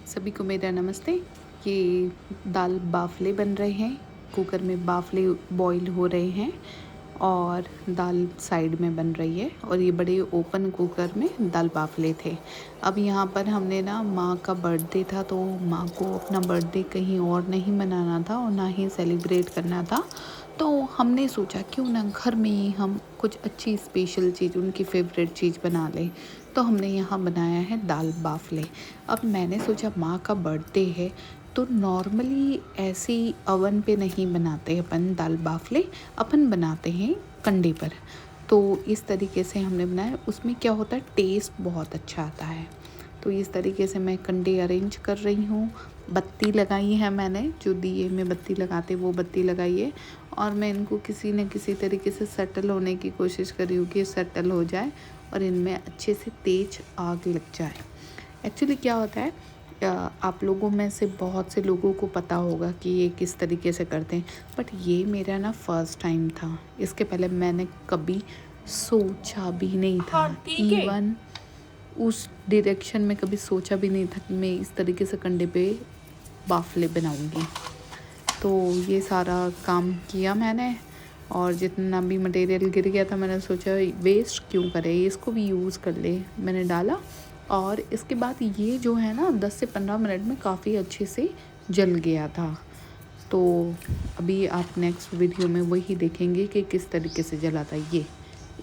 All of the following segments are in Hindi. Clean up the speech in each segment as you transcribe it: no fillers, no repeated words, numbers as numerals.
सभी को मेरा नमस्ते। ये दाल बाफ़ले बन रहे हैं, कुकर में बाफ़ले बॉईल हो रहे हैं और दाल साइड में बन रही है और ये बड़े ओपन कुकर में दाल बाफ़ले थे। अब यहाँ पर हमने ना माँ का बर्थडे था, तो माँ को अपना बर्थडे कहीं और नहीं मनाना था और ना ही सेलिब्रेट करना था। तो हमने सोचा क्यों ना घर में ही हम कुछ अच्छी स्पेशल चीज़, उनकी फेवरेट चीज़ बना लें। तो हमने यहाँ बनाया है दाल बाफ़ले। अब मैंने सोचा माँ का बर्थडे है, तो नॉर्मली ऐसे ओवन पे नहीं बनाते अपन दाल बाफ़ले, अपन बनाते हैं कंडे पर। तो इस तरीके से हमने बनाया, उसमें क्या होता है टेस्ट बहुत अच्छा आता है। तो इस तरीके से मैं कंडे अरेंज कर रही हूँ। बत्ती लगाई है मैंने, जो दिए में बत्ती लगाते वो बत्ती लगाई है और मैं इनको किसी न किसी तरीके से सेटल होने की कोशिश कर रही हूँ कि सेटल हो जाए और इनमें अच्छे से तेज़ आग लग जाए। एक्चुअली क्या होता है, आप लोगों में से बहुत से लोगों को पता होगा कि ये किस तरीके से करते हैं, बट ये मेरा ना फर्स्ट टाइम था। इसके पहले मैंने कभी सोचा भी नहीं था, इवन उस डायरेक्शन में कभी सोचा भी नहीं था कि मैं इस तरीके से कंडे पे बाफ़ले बनाऊंगी। तो ये सारा काम किया मैंने और जितना भी मटेरियल गिर गया था मैंने सोचा वेस्ट क्यों करें, इसको भी यूज़ कर ले। मैंने डाला और इसके बाद ये जो है ना 10 से 15 मिनट में काफ़ी अच्छे से जल गया था। तो अभी आप नेक्स्ट वीडियो में वही देखेंगे कि किस तरीके से जला था। ये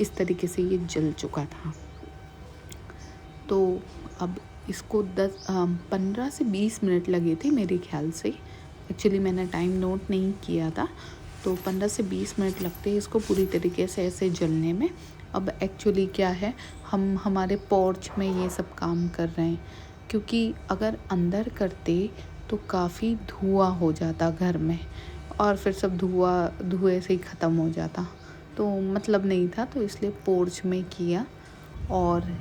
इस तरीके से ये जल चुका था। तो अब इसको 15 से 20 मिनट लगे थे मेरे ख्याल से। एक्चुअली मैंने टाइम नोट नहीं किया था, तो 15 से 20 मिनट लगते हैं इसको पूरी तरीके से ऐसे जलने में। अब एक्चुअली क्या है, हम हमारे पोर्च में ये सब काम कर रहे हैं, क्योंकि अगर अंदर करते तो काफ़ी धुआं हो जाता घर में और फिर सब धुएँ से ही ख़त्म हो जाता, तो मतलब नहीं था। तो इसलिए पोर्च में किया और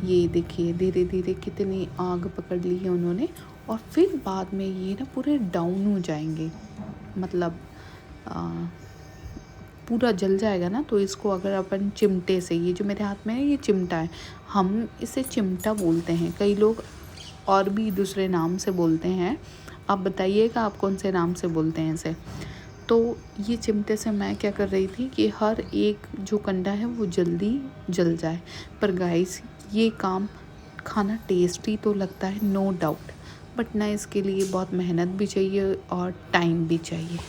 ये देखिए धीरे धीरे कितनी आग पकड़ ली है उन्होंने। और फिर बाद में ये ना पूरे डाउन हो जाएंगे, मतलब पूरा जल जाएगा ना। तो इसको अगर अपन चिमटे से, ये जो मेरे हाथ में है ये चिमटा है, हम इसे चिमटा बोलते हैं, कई लोग और भी दूसरे नाम से बोलते हैं। आप बताइएगा आप कौन से नाम से बोलते हैं इसे। तो ये चिमटे से मैं क्या कर रही थी कि हर एक जो कंडा है वो जल्दी जल जाए। पर गाइस, ये काम खाना टेस्टी तो लगता है नो डाउट, बट ना इसके लिए बहुत मेहनत भी चाहिए और टाइम भी चाहिए।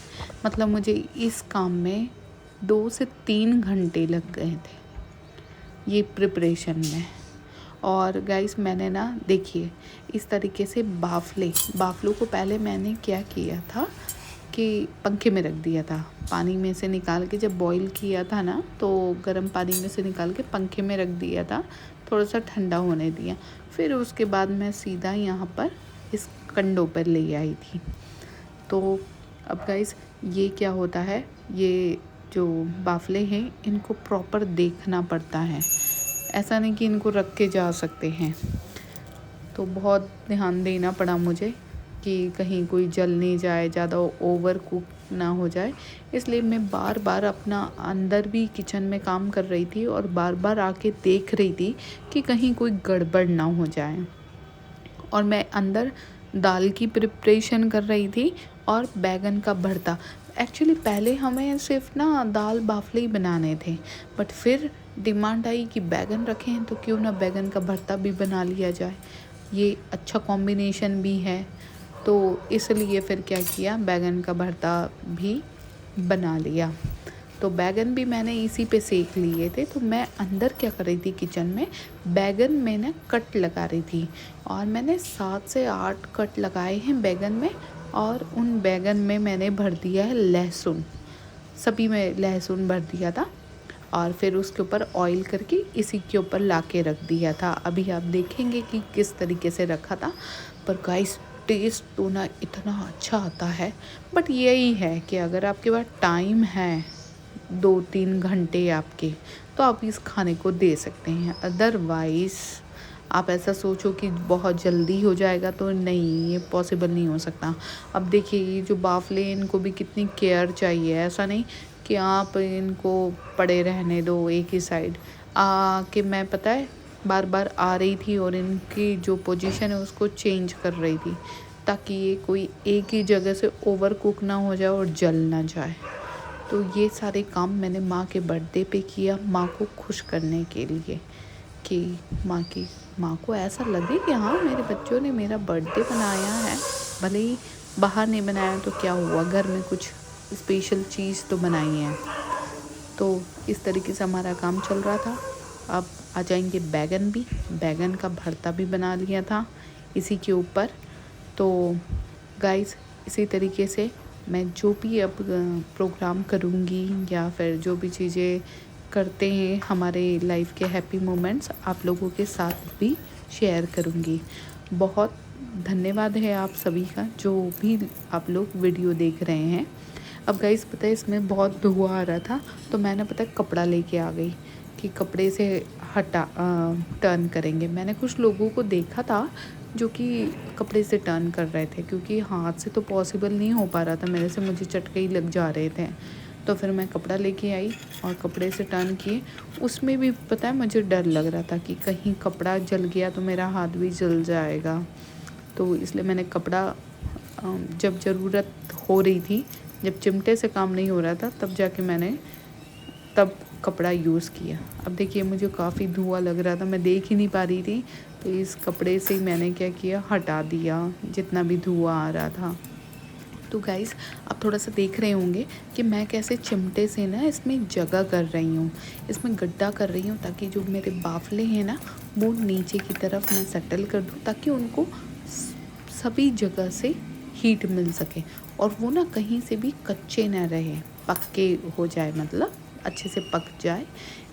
मतलब मुझे इस काम में 2 से 3 घंटे लग गए थे ये प्रिपरेशन में। और गाइस मैंने ना देखिए इस तरीके से बाफलों को पहले मैंने क्या किया था कि पंखे में रख दिया था। पानी में से निकाल के जब बॉईल किया था ना, तो गर्म पानी में से निकाल के पंखे में रख दिया था, थोड़ा सा ठंडा होने दिया। फिर उसके बाद मैं सीधा यहाँ पर इस कंडों पर ले आई थी। तो अब गाइस ये क्या होता है, ये जो बाफले हैं इनको प्रॉपर देखना पड़ता है, ऐसा नहीं कि इनको रख के जा सकते हैं। तो बहुत ध्यान देना पड़ा मुझे कि कहीं कोई जल नहीं जाए, ज़्यादा ओवर कुक ना हो जाए। इसलिए मैं बार बार अपना अंदर भी किचन में काम कर रही थी और बार बार आके देख रही थी कि कहीं कोई गड़बड़ ना हो जाए। और मैं अंदर दाल की प्रिपरेशन कर रही थी और बैगन का भरता। एक्चुअली पहले हमें सिर्फ ना दाल बाफले ही बनाने थे, बट फिर डिमांड आई कि बैगन रखें हैं तो क्यों ना बैगन का भरता भी बना लिया जाए, ये अच्छा कॉम्बिनेशन भी है। तो इसलिए फिर क्या किया, बैगन का भरता भी बना लिया। तो बैगन भी मैंने इसी पे सेक लिए थे। तो मैं अंदर क्या कर रही थी किचन में, बैगन में ना कट लगा रही थी और मैंने 7 से 8 कट लगाए हैं बैगन में। और उन बैगन में मैंने भर दिया है लहसुन, सभी में लहसुन भर दिया था और फिर उसके ऊपर ऑयल करके इसी के ऊपर ला के रख दिया था। अभी आप देखेंगे कि किस तरीके से रखा था। पर गाइस टेस्ट तो ना इतना अच्छा आता है, बट यही है कि अगर आपके पास टाइम है 2-3 घंटे आपके, तो आप इस खाने को दे सकते हैं। अदरवाइज़ आप ऐसा सोचो कि बहुत जल्दी हो जाएगा, तो नहीं, ये पॉसिबल नहीं हो सकता। अब देखिए ये जो बाफले इनको भी कितनी केयर चाहिए, ऐसा नहीं कि आप इनको पड़े रहने दो एक ही साइड। कि मैं पता है बार बार आ रही थी और इनकी जो पोजीशन है उसको चेंज कर रही थी, ताकि ये कोई एक ही जगह से ओवर कुक ना हो जाए और जल ना जाए। तो ये सारे काम मैंने माँ के बर्थडे पे किया, माँ को खुश करने के लिए, कि माँ को ऐसा लगे कि हाँ मेरे बच्चों ने मेरा बर्थडे बनाया है। भले ही बाहर नहीं बनाया तो क्या हुआ, घर में कुछ स्पेशल चीज़ तो बनाई है। तो इस तरीके से हमारा काम चल रहा था। अब आ जाएंगे बैगन भी, बैगन का भरता भी बना लिया था इसी के ऊपर। तो गाइस इसी तरीके से मैं जो भी अब प्रोग्राम करूँगी या फिर जो भी चीज़ें करते हैं हमारे लाइफ के हैप्पी मोमेंट्स, आप लोगों के साथ भी शेयर करूँगी। बहुत धन्यवाद है आप सभी का जो भी आप लोग वीडियो देख रहे हैं। अब गाइस पता है इसमें बहुत धुआं आ रहा था, तो मैंने पता है कपड़ा लेके आ गई कि कपड़े से टर्न करेंगे। मैंने कुछ लोगों को देखा था जो कि कपड़े से टर्न कर रहे थे, क्योंकि हाथ से तो पॉसिबल नहीं हो पा रहा था मेरे से, मुझे चटके ही लग जा रहे थे। तो फिर मैं कपड़ा लेके आई और कपड़े से टर्न किए। उसमें भी पता है मुझे डर लग रहा था कि कहीं कपड़ा जल गया तो मेरा हाथ भी जल जाएगा। तो इसलिए मैंने कपड़ा जब ज़रूरत हो रही थी, जब चिमटे से काम नहीं हो रहा था, तब जाके मैंने तब कपड़ा यूज़ किया। अब देखिए मुझे काफ़ी धुआं लग रहा था, मैं देख ही नहीं पा रही थी, तो इस कपड़े से मैंने क्या किया, हटा दिया जितना भी धुआं आ रहा था। तो गाइस आप थोड़ा सा देख रहे होंगे कि मैं कैसे चिमटे से ना इसमें जगह कर रही हूँ, इसमें गड्ढा कर रही हूँ, ताकि जो मेरे बाफले हैं ना वो नीचे की तरफ मैं सेटल कर दूँ, ताकि उनको सभी जगह से हीट मिल सके और वो ना कहीं से भी कच्चे ना रहे, पक्के हो जाए, मतलब अच्छे से पक जाए।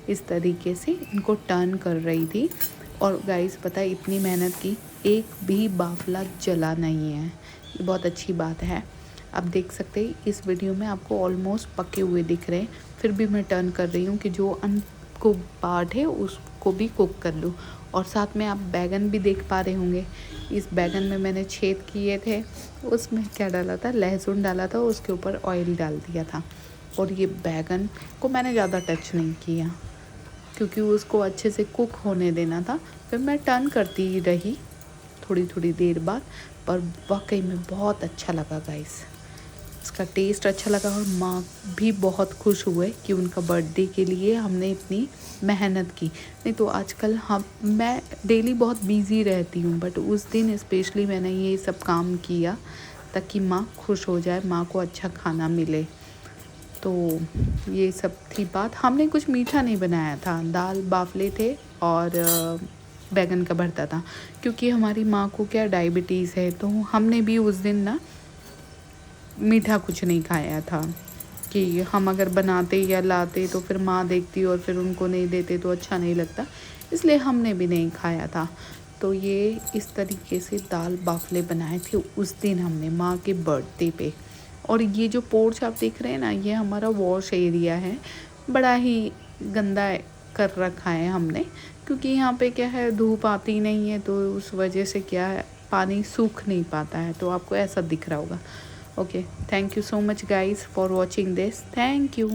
इस तरीके से इनको टर्न कर रही थी। और गाइस पता है इतनी मेहनत की, एक भी बाफला जला नहीं है, ये बहुत अच्छी बात है। आप देख सकते हैं इस वीडियो में आपको ऑलमोस्ट पके हुए दिख रहे हैं, फिर भी मैं टर्न कर रही हूँ कि जो अनकुक पार्ट है उसको भी कुक कर लूँ। और साथ में आप बैगन भी देख पा रहे होंगे, इस बैगन में मैंने छेद किए थे, उसमें क्या डाला था, लहसुन डाला था, उसके ऊपर ऑयल डाल दिया था। और ये बैगन को मैंने ज़्यादा टच नहीं किया क्योंकि उसको अच्छे से कुक होने देना था। फिर मैं टर्न करती ही रही थोड़ी थोड़ी देर बाद, पर वाकई में बहुत अच्छा लगा गाइस, इसका टेस्ट अच्छा लगा। और माँ भी बहुत खुश हुए कि उनका बर्थडे के लिए हमने इतनी मेहनत की। नहीं तो आजकल मैं डेली बहुत बिज़ी रहती हूँ, बट उस दिन स्पेशली मैंने ये सब काम किया ताकि माँ खुश हो जाए, माँ को अच्छा खाना मिले। तो ये सब थी बात। हमने कुछ मीठा नहीं बनाया था, दाल बाफले थे और बैगन का भरता था, क्योंकि हमारी माँ को क्या डायबिटीज़ है, तो हमने भी उस दिन ना मीठा कुछ नहीं खाया था कि हम अगर बनाते या लाते तो फिर माँ देखती और फिर उनको नहीं देते तो अच्छा नहीं लगता, इसलिए हमने भी नहीं खाया था। तो ये इस तरीके से दाल बाफले बनाए थे उस दिन हमने माँ के बर्थडे पे। और ये जो पोर्च आप देख रहे हैं ना, ये हमारा वॉश एरिया है, बड़ा ही गंदा कर रखा है हमने, क्योंकि यहाँ पे क्या है धूप आती नहीं है, तो उस वजह से क्या है पानी सूख नहीं पाता है, तो आपको ऐसा दिख रहा होगा। Okay, thank you so much guys for watching this. Thank you.